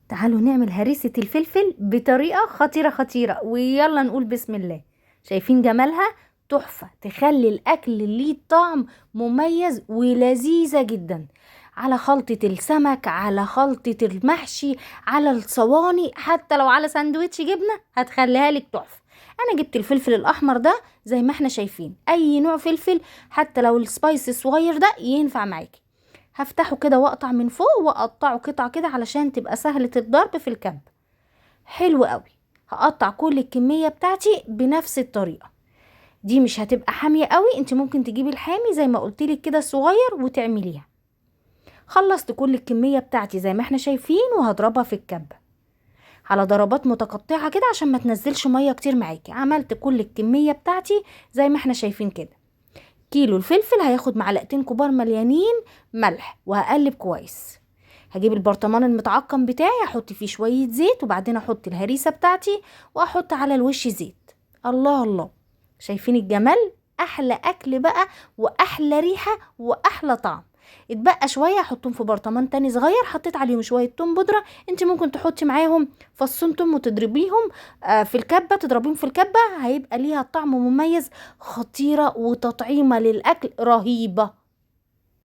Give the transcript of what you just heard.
تعالوا نعمل هريسة الفلفل بطريقة خطيرة ويلا نقول بسم الله. شايفين جمالها؟ تحفة، تخلي الأكل ليه طعم مميز ولذيذة جدا، على خلطة السمك، على خلطة المحشي، على الصواني، حتى لو على ساندويتش جبنة هتخليها لك تحفة. أنا جبت الفلفل الأحمر ده زي ما احنا شايفين، أي نوع فلفل حتى لو السبايس الصغير ده ينفع معاكي. هفتحه كده واقطع من فوق واقطعه قطع كده علشان تبقى سهلة الضرب في الكب. حلو قوي. هقطع كل الكمية بتاعتي بنفس الطريقة دي، مش هتبقى حامية قوي، انت ممكن تجيبي الحامي زي ما قلتلك كده الصغير وتعمليها. خلصت كل الكمية بتاعتي زي ما احنا شايفين وهضربها في الكب على ضربات متقطعة كده عشان ما تنزلش مية كتير معاكي. عملت كل الكمية بتاعتي زي ما احنا شايفين كده. كيلو الفلفل هياخد معلقتين كبار مليانين ملح، وهقلب كويس. هجيب البرطمان المتعقم بتاعي، احط فيه شوية زيت، وبعدين احط الهريسة بتاعتي واحط على الوش زيت. الله الله، شايفين الجمال؟ احلى اكل بقى، واحلى ريحة، واحلى طعم. اتبقى شوية احطهم في برطمان تاني صغير، حطيت عليهم شوية توم بودرة. انت ممكن تحطي معاهم فصين توم وتضربيهم في الكبة، تضربيهم في الكبة، هيبقى ليها طعم مميز، خطيرة وتطعيمة للأكل رهيبة.